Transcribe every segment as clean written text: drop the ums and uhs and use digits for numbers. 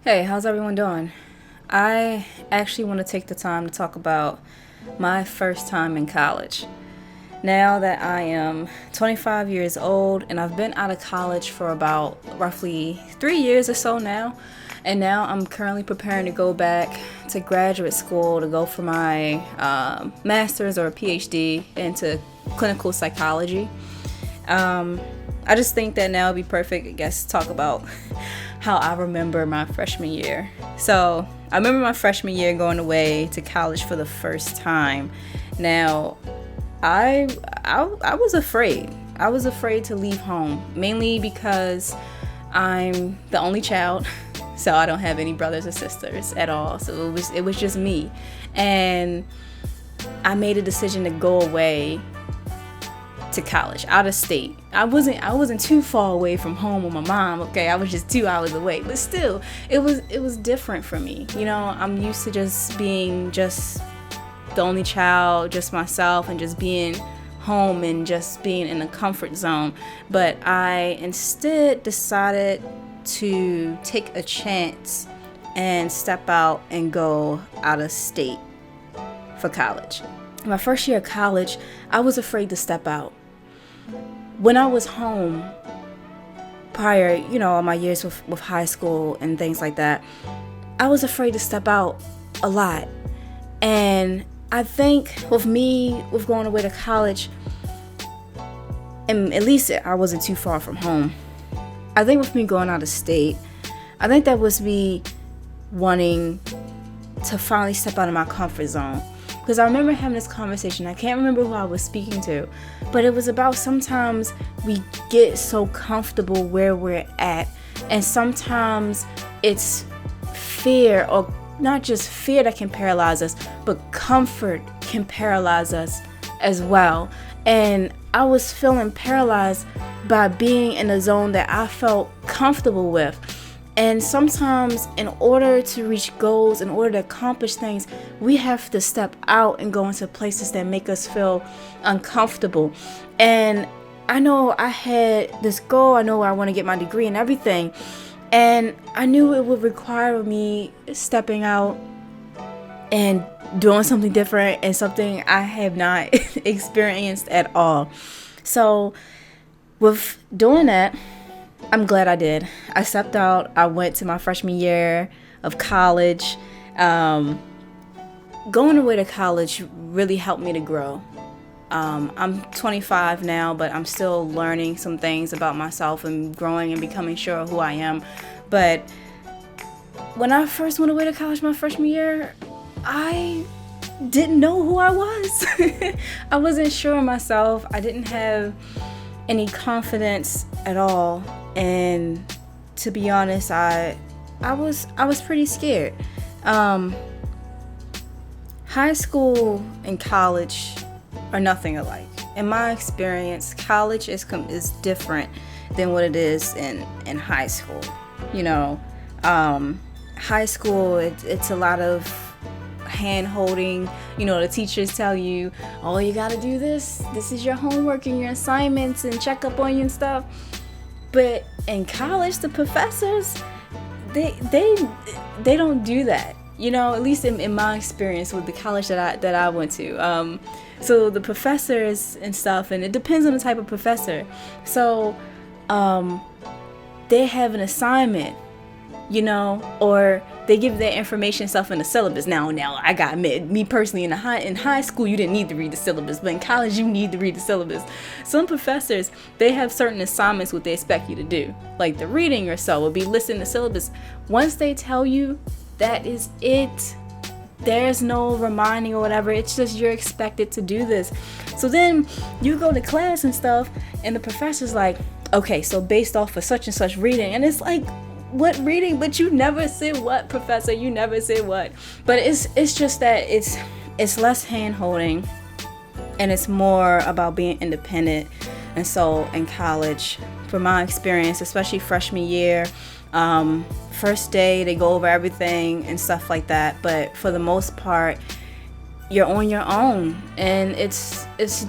Hey, how's everyone doing? I actually want to take the time to talk about my first time in college. Now that I am 25 years old and I've been out of college for about roughly 3 years or so now, and now I'm currently preparing to go back to graduate school to go for my master's or PhD into clinical psychology. I just think that now would be perfect, I guess, to talk about how I remember my freshman year. So I remember my freshman year going away to college for the first time. Now, I was afraid. I was afraid to leave home, mainly because I'm the only child, so I don't have any brothers or sisters at all. So it was just me, and I made a decision to go away to college out of state. I wasn't too far away from home with my mom. Okay, I was just 2 hours away, but still, it was different for me. I'm used to just being just the only child, just myself, and just being home and just being in a comfort zone. But I instead decided to take a chance and step out and go out of state for college. My first year of college, I was afraid to step out. When I was home prior, all my years with high school and things like that, I was afraid to step out a lot. And I think with me, with going away to college, and at least I wasn't too far from home. I think with me going out of state, I think that was me wanting to finally step out of my comfort zone. Because I remember having this conversation. I can't remember who I was speaking to, but it was about sometimes we get so comfortable where we're at, and sometimes it's fear, or not just fear that can paralyze us, but comfort can paralyze us as well. And I was feeling paralyzed by being in a zone that I felt comfortable with. And sometimes in order to reach goals, in order to accomplish things, we have to step out and go into places that make us feel uncomfortable. And I know I had this goal. I know I want to get my degree and everything. And I knew it would require me stepping out and doing something different and something I have not experienced at all. So with doing that, I'm glad I did. I stepped out. I went to my freshman year of college. Going away to college really helped me to grow. I'm 25 now, but I'm still learning some things about myself and growing and becoming sure of who I am. But when I first went away to college my freshman year, I didn't know who I was. I wasn't sure of myself. I didn't have any confidence at all. And to be honest, I was pretty scared. High school and college are nothing alike. In my experience, college is different than what it is in high school. High school, it's a lot of hand holding. The teachers tell you, oh, you gotta do this is your homework and your assignments, and check up on you and stuff. But in college, the professors, they don't do that. At least in my experience with the college that I went to. So the professors and stuff, and it depends on the type of professor. So they have an assignment, or they give their information stuff in the syllabus. Now I gotta admit, me personally, in high school, you didn't need to read the syllabus, but in college, you need to read the syllabus. Some professors, they have certain assignments what they expect you to do, like the reading or so, will be listed in the syllabus. Once they tell you, that is it. There's no reminding or whatever. It's just you're expected to do this. So then you go to class and stuff, and the professor's like, okay, so based off of such and such reading, and it's like, what reading? But you never said what, professor. You never said what. But it's just that it's less hand holding, and it's more about being independent. And so in college, from my experience, especially freshman year, first day they go over everything and stuff like that. But for the most part, you're on your own, and it's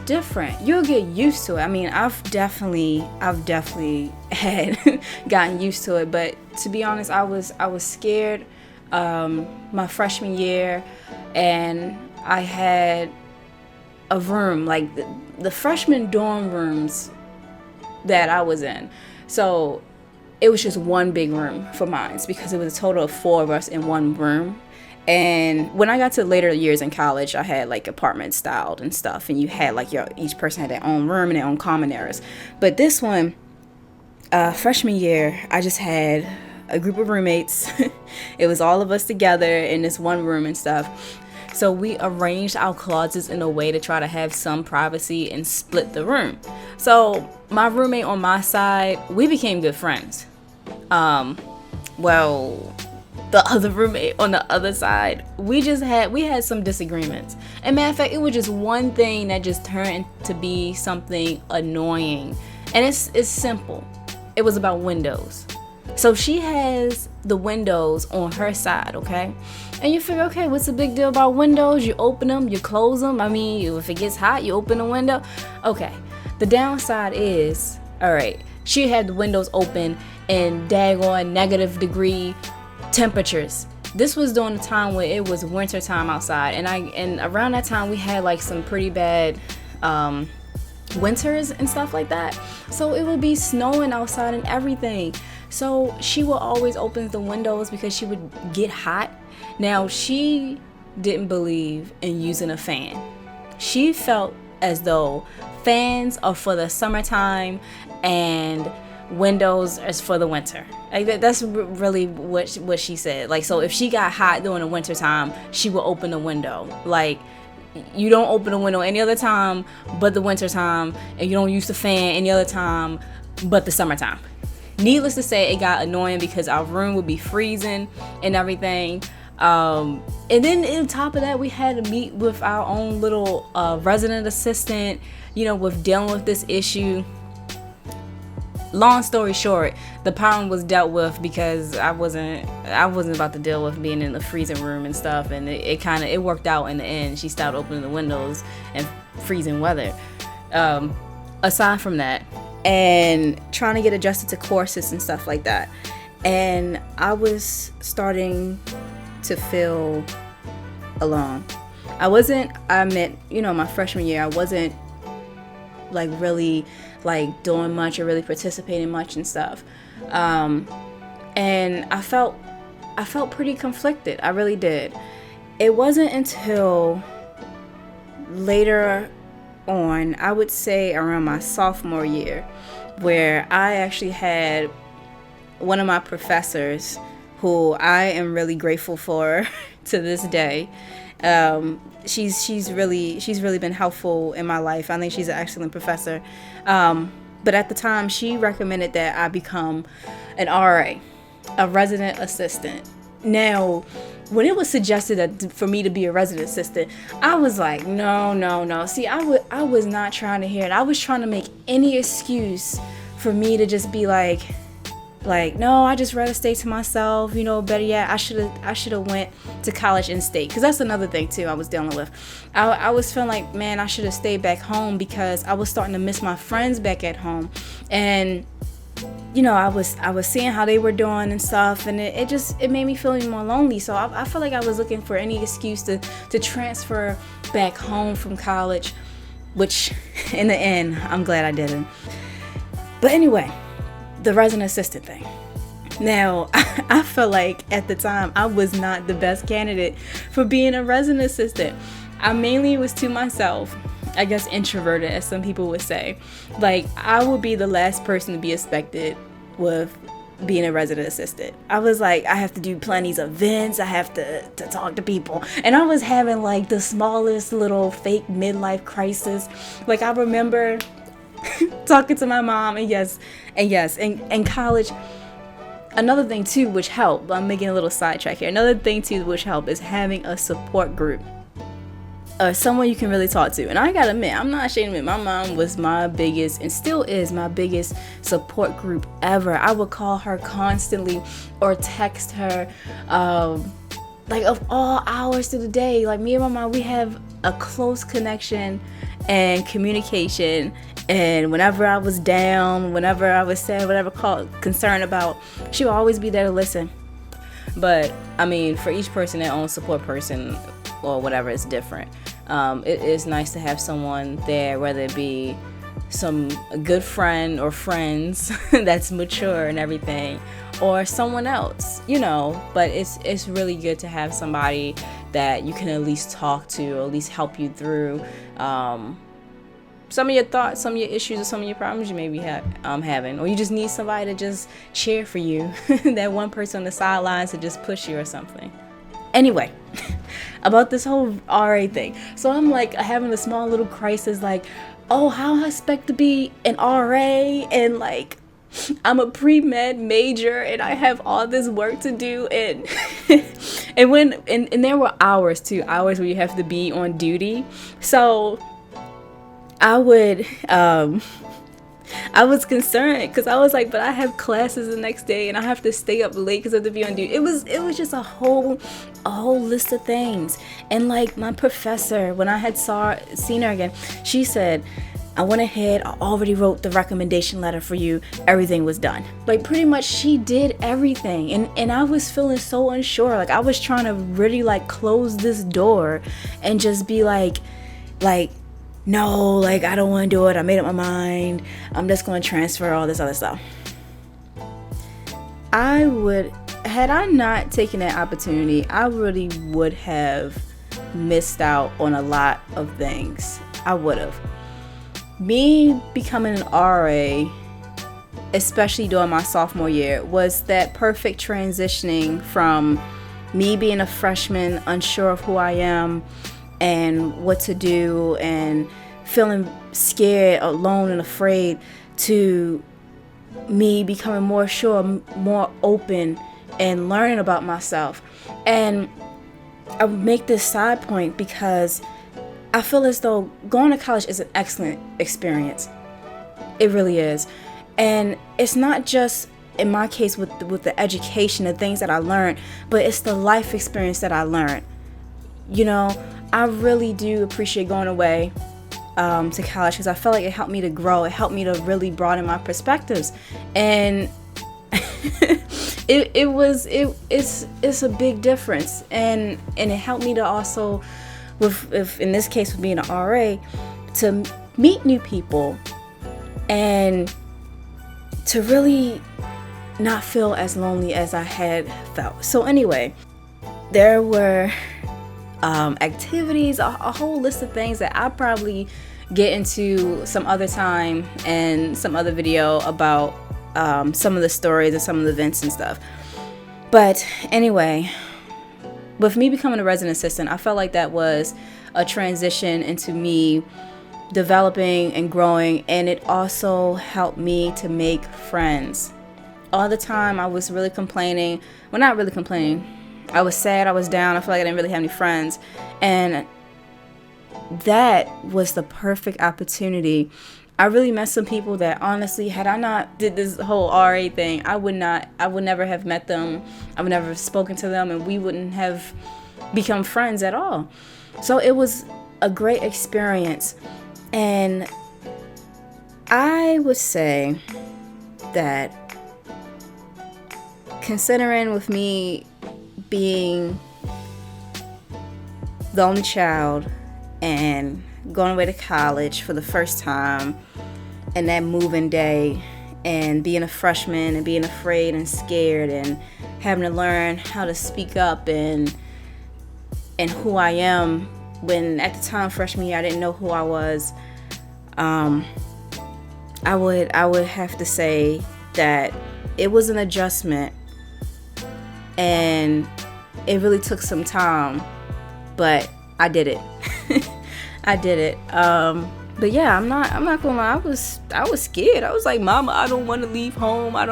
different. You'll get used to it. I mean, I've definitely had gotten used to it, but to be honest, I was scared my freshman year, and I had a room like the freshman dorm rooms that I was in. So it was just one big room for mines because it was a total of 4 of us in one room. And when I got to later years in college, I had like apartment styled and stuff, and you had like each person had their own room and their own common areas. But this one, freshman year, I just had a group of roommates. It was all of us together in this one room and stuff. So we arranged our closets in a way to try to have some privacy and split the room. So my roommate on my side, we became good friends. Well, the other roommate on the other side, we had some disagreements. And matter of fact, it was just one thing that just turned to be something annoying. And it's simple. It was about windows. So she has the windows on her side, okay? And you figure, okay, what's the big deal about windows? You open them, you close them. I mean, if it gets hot, you open the window. Okay. The downside is, all right, she had the windows open in daggone negative-degree temperatures. This was during the time where it was winter time outside, and around that time we had like some pretty bad winters and stuff like that. So it would be snowing outside and everything. So she would always open the windows because she would get hot. Now, she didn't believe in using a fan. She felt as though fans are for the summertime and windows is for the winter. Like that's really what she said. Like, so if she got hot during the winter time, she would open the window. Like, you don't open the window any other time but the winter time, and you don't use the fan any other time but the summertime. Needless to say, it got annoying because our room would be freezing and everything. And then on top of that, we had to meet with our own little resident assistant, with dealing with this issue. Long story short, the problem was dealt with because I wasn't about to deal with being in the freezing room and stuff, and it worked out in the end. She stopped opening the windows and freezing weather. Aside from that, and trying to get adjusted to courses and stuff like that, and I was starting to feel alone. My freshman year, I wasn't like really like doing much or really participating much and stuff. And I felt pretty conflicted. I really did. It wasn't until later on, I would say around my sophomore year, where I actually had one of my professors who I am really grateful for to this day. She's really been helpful in my life. I think she's an excellent professor. But at the time, she recommended that I become an RA, a resident assistant. Now, when it was suggested that for me to be a resident assistant, I was like, no. See, I was not trying to hear it. I was trying to make any excuse for me to just be like, no, I just rather stay to myself. Better yet, I should have went to college in state, because that's another thing too I was dealing with. I was feeling like, man, I should have stayed back home because I was starting to miss my friends back at home, and I was seeing how they were doing and stuff, and it made me feel even more lonely. So I felt like I was looking for any excuse to transfer back home from college, which in the end, I'm glad I didn't. But anyway, the resident assistant thing. Now, I felt like at the time I was not the best candidate for being a resident assistant. I mainly was to myself, I guess introverted, as some people would say. Like, I would be the last person to be expected with being a resident assistant. I was like, I have to do plenty of events, I have to talk to people, and I was having like the smallest little fake midlife crisis. Like, I remember talking to my mom, and yes, in college, another thing too which helped, I'm making a little sidetrack here, another thing too which helped is having a support group, someone you can really talk to. And I gotta admit, I'm not ashamed to admit, my mom was my biggest, and still is my biggest support group ever. I would call her constantly or text her like of all hours through the day, like me and my mom, we have a close connection and communication. And whenever I was down, whenever I was sad, whatever concerned about, she would always be there to listen. But I mean, for each person, their own support person or whatever is different. It is nice to have someone there, whether it be a good friend or friends that's mature and everything, or someone else, but it's really good to have somebody that you can at least talk to, or at least help you through some of your thoughts, some of your issues, or some of your problems you may be having, or you just need somebody to just cheer for you, that one person on the sidelines to just push you or something. Anyway, about this whole RA thing. So I'm like having a small little crisis, like, oh, how I expect to be an RA, and like I'm a pre-med major and I have all this work to do, and and there were hours where you have to be on duty. So I was concerned because I was like, but I have classes the next day and I have to stay up late because I have to be on duty. It was just a whole list of things. And like my professor, when I had seen her again, she said, I went ahead, I already wrote the recommendation letter for you, everything was done. Like pretty much she did everything, and I was feeling so unsure. Like I was trying to really like close this door and just be like no, like I don't want to do it, I made up my mind, I'm just going to transfer all this other stuff. Had I not taken that opportunity, I really would have missed out on a lot of things. I would have. Me becoming an RA, especially during my sophomore year, was that perfect transitioning from me being a freshman, unsure of who I am and what to do, and feeling scared, alone, and afraid, to me becoming more sure, more open, and learning about myself. And I make this side point because I feel as though going to college is an excellent experience. It really is. And it's not just, in my case, with the education, the things that I learned, but it's the life experience that I learned. I really do appreciate going away to college because I felt like it helped me to grow. It helped me to really broaden my perspectives. And it's a big difference. And it helped me to also, in this case with being an RA, to meet new people and to really not feel as lonely as I had felt. So anyway, there were activities, a whole list of things that I probably get into some other time and some other video about some of the stories and some of the events and stuff. But anyway, with me becoming a resident assistant, I felt like that was a transition into me developing and growing, and it also helped me to make friends. All the time I was really complaining. Well, not really complaining. I was sad, I was down, I felt like I didn't really have any friends. And that was the perfect opportunity. I really met some people that honestly, had I not did this whole RA thing, I would never have met them. I would never have spoken to them, and we wouldn't have become friends at all. So it was a great experience. And I would say that, considering with me being the only child and going away to college for the first time, and that moving day, and being a freshman and being afraid and scared and having to learn how to speak up and who I am, when at the time freshman year I didn't know who I was, I would have to say that it was an adjustment, and it really took some time, but I did it. I did it. But yeah, I'm not gonna lie, I was scared. I was like, Mama, I don't want to leave home. I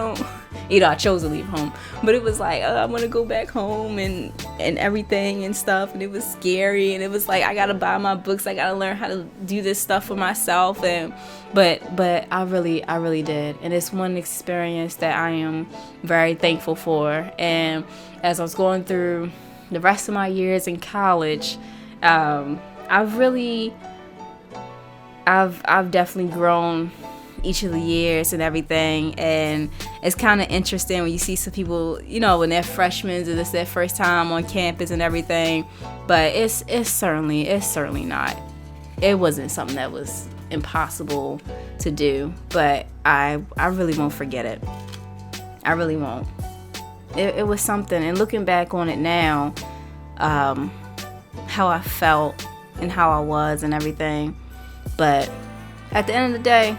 chose to leave home, but it was like, I want to go back home and everything and stuff, and it was scary, and it was like, I gotta buy my books, I gotta learn how to do this stuff for myself, but I really did, and it's one experience that I am very thankful for. And as I was going through the rest of my years in college, I've really, I've definitely grown each of the years and everything, and it's kind of interesting when you see some people, you know, when they're freshmen and it's their first time on campus and everything, but it's certainly not. It wasn't something that was impossible to do, but I really won't forget it. I really won't. It was something, and looking back on it now, how I felt and how I was and everything, but at the end of the day,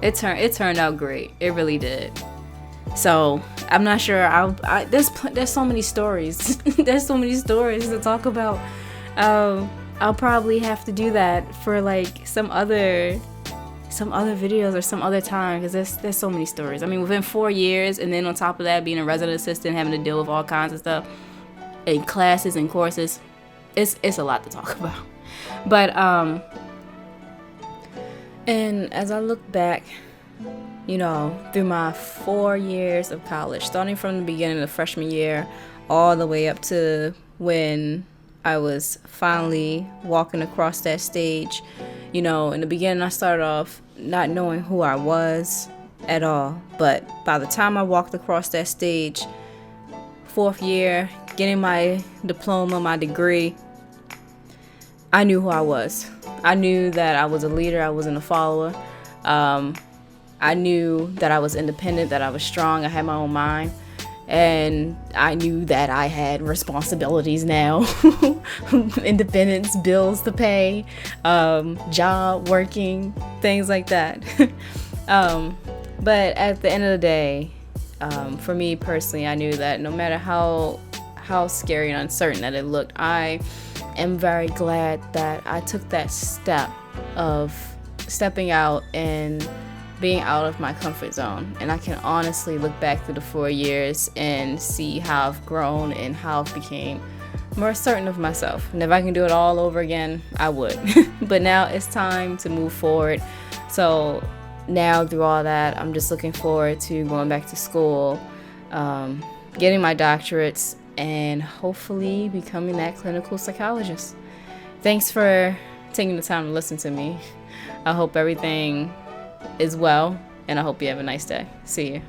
it turned out great. It really did. So I'm not sure. There's so many stories. There's so many stories to talk about. I'll probably have to do that for like some other videos or some other time, because there's so many stories. I mean, within 4 years, and then on top of that, being a resident assistant, having to deal with all kinds of stuff in classes and courses, it's a lot to talk about. But and as I look back, you know, through my 4 years of college, starting from the beginning of freshman year all the way up to when I was finally walking across that stage, you know, in the beginning I started off not knowing who I was at all. But by the time I walked across that stage, 4th year, getting my diploma, my degree, I knew who I was. I knew that I was a leader. I wasn't a follower. I knew that I was independent, that I was strong. I had my own mind. And I knew that I had responsibilities now. Independence, bills to pay, job, working, things like that. But at the end of the day, for me personally, I knew that no matter how scary and uncertain that it looked, I am very glad that I took that step of stepping out and being out of my comfort zone. And I can honestly look back through the 4 years and see how I've grown and how I've became more certain of myself. And if I can do it all over again, I would. But now it's time to move forward. So now through all that, I'm just looking forward to going back to school, getting my doctorates, and hopefully becoming that clinical psychologist. Thanks for taking the time to listen to me. I hope everything is well, and I hope you have a nice day. See you.